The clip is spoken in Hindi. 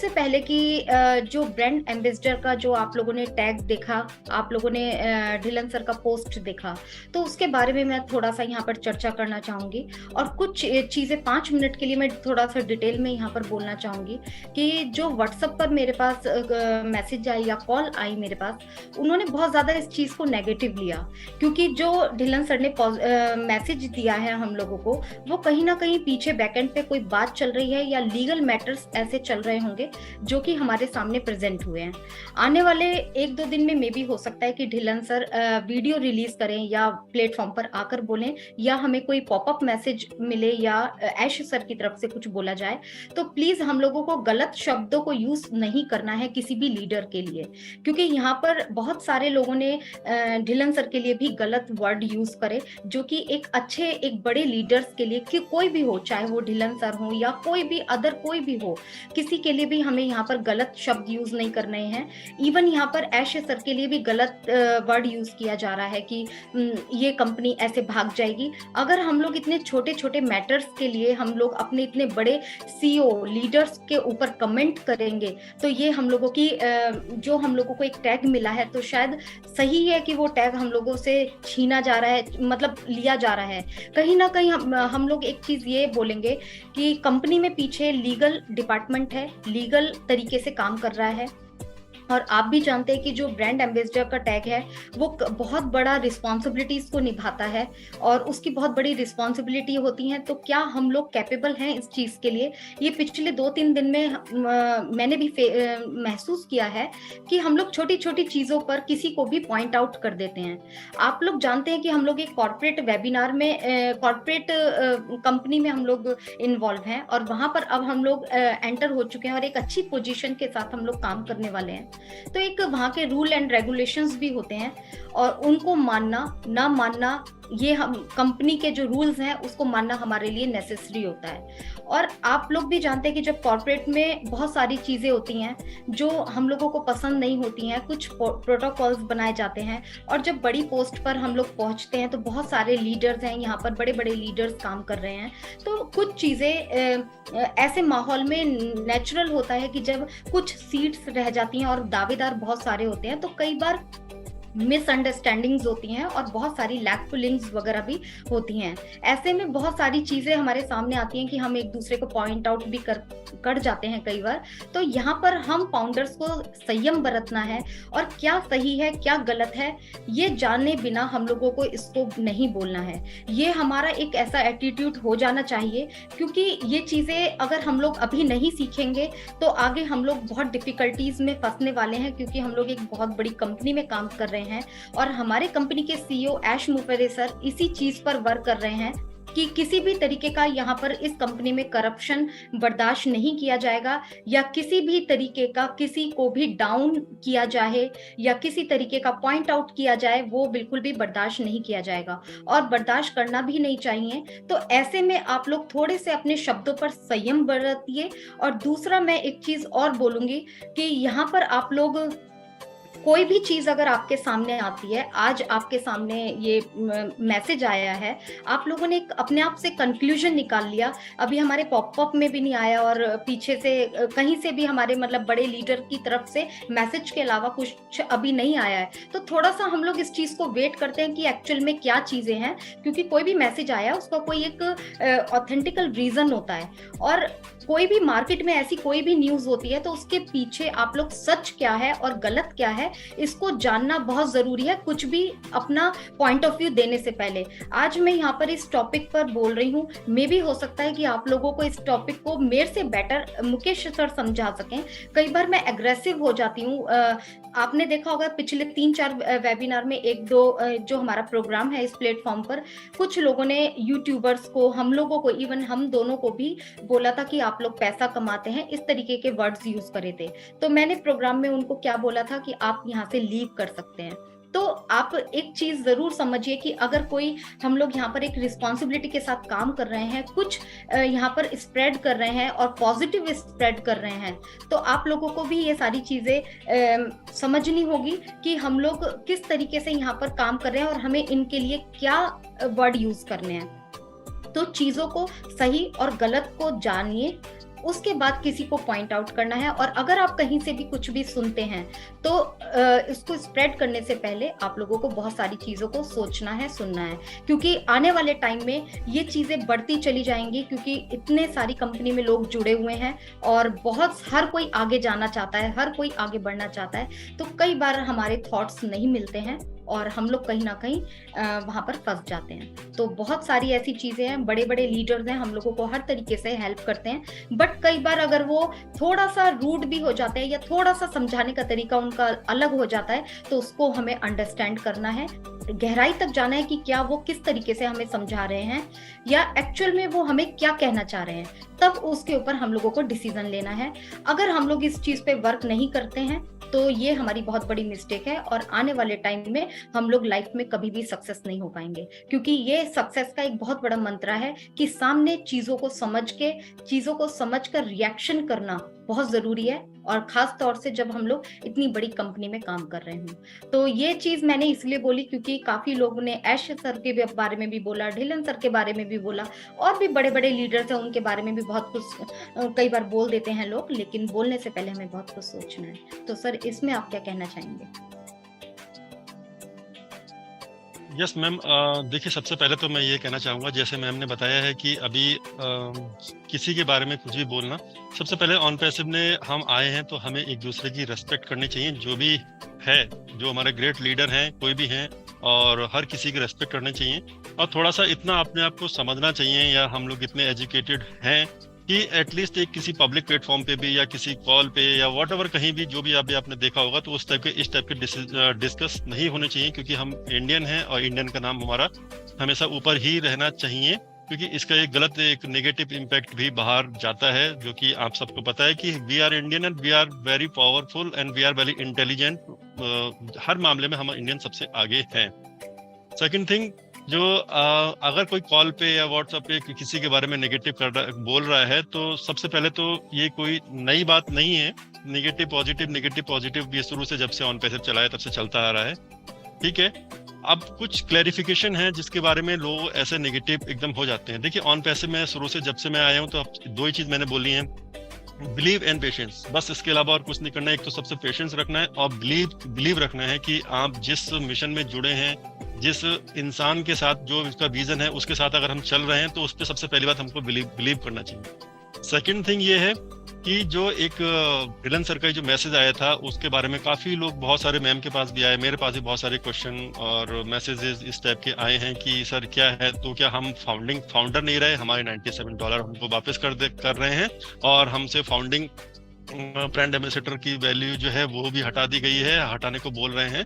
सबसे पहले कि जो ब्रांड एम्बेसडर का जो आप लोगों ने टैग देखा, आप लोगों ने ढिलन सर का पोस्ट देखा, तो उसके बारे में मैं थोड़ा सा यहाँ पर चर्चा करना चाहूंगी। और कुछ चीजें 5 मिनट के लिए मैं थोड़ा सा डिटेल में यहाँ पर बोलना चाहूंगी कि जो व्हाट्सएप पर मेरे पास मैसेज आई या कॉल आई मेरे पास, उन्होंने बहुत ज्यादा इस चीज को नेगेटिव लिया, क्योंकि जो ढिलन सर ने मैसेज दिया है हम लोगों को, वो कहीं ना कहीं पीछे बैकएंड पे कोई बात चल रही है या लीगल मैटर्स ऐसे चल रहे होंगे जो कि हमारे सामने प्रेजेंट हुए हैं। आने वाले 1-2 दिन में मे भी हो सकता है कि ढिलन सर वीडियो रिलीज करें या प्लेटफॉर्म पर आकर बोलें, या हमें कोई पॉपअप मैसेज मिले या ऐश सर की तरफ से कुछ बोला जाए। तो प्लीज हम लोगों को गलत शब्दों को यूज नहीं करना है किसी भी लीडर के लिए, क्योंकि यहाँ पर बहुत सारे लोगों ने ढिलन सर के लिए भी गलत वर्ड यूज करे, जो कि एक अच्छे एक बड़े लीडर्स के लिए, कि कोई भी हो, चाहे वो ढिलन सर हो या कोई भी अदर कोई भी हो, किसी के लिए भी हमें यहाँ पर गलत शब्द यूज नहीं करने हैं। इवन यहाँ पर ऐश सर के लिए भी गलत वर्ड यूज किया जा रहा है कि ये कंपनी ऐसे भाग जाएगी। अगर हम लोग इतने छोटे छोटे मैटर्स के लिए हम लोग अपने इतने बड़े सीईओ लीडर्स के ऊपर कमेंट करेंगे, तो ये हम लोगों की जो हम लोगों को एक टैग मिला है, तो शायद सही है कि वो टैग हम लोगों से छीना जा रहा है, मतलब लिया जा रहा है। कहीं ना कहीं हम लोग एक चीज ये बोलेंगे कि कंपनी में पीछे लीगल डिपार्टमेंट है, लीगल तरीके से काम कर रहा है। और आप भी जानते हैं कि जो ब्रांड एम्बेसडर का टैग है वो बहुत बड़ा रिस्पॉन्सिबिलिटीज को निभाता है, और उसकी बहुत बड़ी रिस्पॉन्सिबिलिटी होती है। तो क्या हम लोग कैपेबल हैं इस चीज के लिए? ये पिछले 2-3 दिन में मैंने भी महसूस किया है कि हम लोग छोटी छोटी चीजों पर किसी को भी पॉइंट आउट कर देते हैं। आप लोग जानते हैं कि हम लोग एक कॉर्पोरेट वेबिनार में, कॉर्पोरेट कंपनी में हम लोग इन्वॉल्व हैं, और वहां पर अब हम लोग एंटर हो चुके हैं और एक अच्छी पोजीशन के साथ हम लोग काम करने वाले हैं। तो एक वहां के रूल एंड रेगुलेशंस भी होते हैं, और उनको मानना ना मानना, ये हम कंपनी के जो रूल्स हैं उसको मानना हमारे लिए नेसेसरी होता है। और आप लोग भी जानते हैं कि जब कॉर्पोरेट में बहुत सारी चीजें होती हैं जो हम लोगों को पसंद नहीं होती हैं, कुछ प्रोटोकॉल्स बनाए जाते हैं, और जब बड़ी पोस्ट पर हम लोग पहुंचते हैं तो बहुत सारे लीडर्स हैं, यहाँ पर बड़े बड़े लीडर्स काम कर रहे हैं। तो कुछ चीजें ऐसे माहौल में नेचुरल होता है कि जब कुछ सीट्स रह जाती हैं और दावेदार बहुत सारे होते हैं, तो कई बार मिसअंडरस्टैंडिंग्स होती हैं और बहुत सारी लैक पुलिंग्स वगैरह भी होती हैं। ऐसे में बहुत सारी चीजें हमारे सामने आती हैं कि हम एक दूसरे को पॉइंट आउट भी कर जाते हैं कई बार। तो यहाँ पर हम फाउंडर्स को संयम बरतना है, और क्या सही है क्या गलत है ये जाने बिना हम लोगों को इसको नहीं बोलना है। ये हमारा एक ऐसा एटीट्यूड हो जाना चाहिए, क्योंकि ये चीजें अगर हम लोग अभी नहीं सीखेंगे तो आगे हम लोग बहुत डिफिकल्टीज में फंसने वाले हैं, क्योंकि हम लोग एक बहुत बड़ी कंपनी में काम कर रहे हैं, और हमारे कंपनी के सीईओ ऐश मुफेरे सर इसी चीज पर वर्क कर रहे हैं कि किसी भी तरीके का यहाँ पर इस कंपनी में करप्शन बर्दाश्त नहीं किया जाएगा, या किसी भी तरीके का किसी को भी डाउन किया जाए या किसी तरीके का पॉइंट आउट किया जाए, वो बिल्कुल भी बर्दाश्त नहीं किया जाएगा, और बर्दाश्त करना भी नहीं चाहिए। तो ऐसे में आप लोग थोड़े से अपने शब्दों पर संयम बरतिए। और दूसरा मैं एक चीज और बोलूंगी कि यहाँ पर आप लोग कोई भी चीज अगर आपके सामने आती है, आज आपके सामने ये मैसेज आया है, आप लोगों ने अपने आप से कंक्लूजन निकाल लिया, अभी हमारे पॉपअप में भी नहीं आया और पीछे से कहीं से भी हमारे मतलब बड़े लीडर की तरफ से मैसेज के अलावा कुछ अभी नहीं आया है, तो थोड़ा सा हम लोग इस चीज को वेट करते हैं कि एक्चुअल में क्या चीजें हैं, क्योंकि कोई भी मैसेज आया उसका कोई एक ऑथेंटिकल रीजन होता है। और कोई भी मार्केट में ऐसी कोई भी न्यूज होती है तो उसके पीछे आप लोग सच क्या है और गलत क्या है इसको जानना बहुत जरूरी है, कुछ भी अपना पॉइंट ऑफ व्यू देने से पहले। आज मैं यहाँ पर इस टॉपिक पर बोल रही हूँ, मे भी हो सकता है कि आप लोगों को इस टॉपिक को मेरे से बेटर मुकेश सर समझा सकें। कई बार मैं एग्रेसिव हो जाती हूँ, आपने देखा होगा पिछले 3-4 वेबिनार में 1-2 जो हमारा प्रोग्राम है इस प्लेटफॉर्म पर, कुछ लोगों ने यूट्यूबर्स को, हम लोगों को, इवन हम दोनों को भी बोला था कि आप लोग पैसा कमाते हैं, इस तरीके के वर्ड्स यूज करे थे। तो मैंने प्रोग्राम में उनको क्या बोला था कि आप यहाँ से लीव कर सकते हैं। तो आप एक चीज जरूर समझिए कि अगर कोई, हम लोग यहाँ पर एक रिस्पॉन्सिबिलिटी के साथ काम कर रहे हैं, कुछ यहाँ पर स्प्रेड कर रहे हैं और पॉजिटिव स्प्रेड कर रहे हैं, तो आप लोगों को भी ये सारी चीजें समझनी होगी कि हम लोग किस तरीके से यहाँ पर काम कर रहे हैं और हमें इनके लिए क्या वर्ड यूज करने हैं। तो चीजों को सही और गलत को जानिए, उसके बाद किसी को पॉइंट आउट करना है। और अगर आप कहीं से भी कुछ भी सुनते हैं तो इसको स्प्रेड करने से पहले आप लोगों को बहुत सारी चीजों को सोचना है, सुनना है, क्योंकि आने वाले टाइम में ये चीजें बढ़ती चली जाएंगी, क्योंकि इतने सारी कंपनी में लोग जुड़े हुए हैं और बहुत हर कोई आगे जाना चाहता है, हर कोई आगे बढ़ना चाहता है। तो कई बार हमारे थॉट्स नहीं मिलते हैं और हम लोग कहीं ना कहीं वहां पर फंस जाते हैं। तो बहुत सारी ऐसी चीजें हैं, बड़े बड़े लीडर्स हैं, हम लोगों को हर तरीके से हेल्प करते हैं, बट कई बार अगर वो थोड़ा सा रूड भी हो जाते हैं या थोड़ा सा समझाने का तरीका उनका अलग हो जाता है, तो उसको हमें अंडरस्टैंड करना है, गहराई तक जाना है कि क्या वो किस तरीके से हमें समझा रहे हैं या एक्चुअल में वो हमें क्या कहना चाह रहे हैं, तब उसके ऊपर हम लोगों को डिसीजन लेना है। अगर हम लोग इस चीज पे वर्क नहीं करते हैं तो ये हमारी बहुत बड़ी मिस्टेक है और आने वाले टाइम में हम लोग लाइफ में कभी भी सक्सेस नहीं हो पाएंगे, क्योंकि ये सक्सेस का एक बहुत बड़ा मंत्र है कि सामने चीजों को समझ के, चीजों को समझकर रिएक्शन करना बहुत जरूरी है, और खास तौर से जब हम लोग इतनी बड़ी कंपनी में काम कर रहे हों। तो ये चीज मैंने इसलिए बोली क्योंकि काफी लोगों ने ऐश सर के बारे में भी बोला, ढिलन सर के बारे में भी बोला, और भी बड़े बड़े लीडर्स हैं उनके बारे में भी बहुत कुछ कई बार बोल देते हैं लोग, लेकिन बोलने से पहले हमें बहुत कुछ सोचना है। तो सर इसमें आप क्या कहना चाहेंगे? यस मैम, देखिए सबसे पहले तो मैं ये कहना चाहूँगा, जैसे मैम ने बताया है कि अभी किसी के बारे में कुछ भी बोलना, सबसे पहले ऑन पैसिव ने हम आए हैं तो हमें एक दूसरे की रेस्पेक्ट करनी चाहिए, जो भी है, जो हमारे ग्रेट लीडर हैं, कोई भी हैं, और हर किसी की रेस्पेक्ट करनी चाहिए। और थोड़ा सा इतना अपने आप को समझना चाहिए, या हम लोग इतने एजुकेटेड हैं कि एटलीस्ट एक किसी पब्लिक प्लेटफॉर्म पे भी या किसी कॉल पे या व्हाटएवर कहीं भी जो भी अभी आपने देखा होगा, तो उस टाइप के इस टाइप के डिस्कस नहीं होने चाहिए, क्योंकि हम इंडियन हैं और इंडियन का नाम हमारा हमेशा ऊपर ही रहना चाहिए, क्योंकि इसका एक गलत एक नेगेटिव इम्पैक्ट भी बाहर जाता है, जो कि आप सबको पता है कि we are Indian and we are very powerful and we are very intelligent. हर मामले में हम इंडियन सबसे आगे हैं। सेकेंड थिंग, जो अगर कोई कॉल पे या व्हाट्सएप पे किसी के बारे में नेगेटिव बोल रहा है, तो सबसे पहले तो ये कोई नई बात नहीं है। नेगेटिव पॉजिटिव ये शुरू से जब से ऑन पैसिव चला है तब से चलता आ रहा है, ठीक है। अब कुछ क्लैरिफिकेशन है जिसके बारे में लोग ऐसे नेगेटिव एकदम हो जाते हैं। देखिए ऑन पैसिव में शुरू से जब से मैं आया हूँ, तो अब दो ही चीज मैंने बोली है, बिलीव एंड पेशेंस, बस इसके अलावा और कुछ नहीं करना है। एक तो सबसे पेशेंस रखना है और बिलीव रखना है कि आप जिस मिशन में जुड़े हैं, जिस इंसान के साथ जो इसका विजन है उसके साथ अगर हम चल रहे हैं, तो उस पर सबसे पहली बात हमको बिलीव करना चाहिए। सेकंड थिंग ये है कि जो एक ढिलन सर का जो मैसेज आया था उसके बारे में काफी लोग, बहुत सारे मैम के पास भी आए, मेरे पास भी बहुत सारे क्वेश्चन और मैसेजेस इस टाइप के आए हैं कि सर क्या है, तो क्या हम फाउंडर नहीं रहे, हमारे $97 हमको वापस कर रहे हैं, और हमसे फाउंडिंग ब्रांड एम्बेसडर की वैल्यू जो है वो भी हटा दी गई है, हटाने को बोल रहे हैं।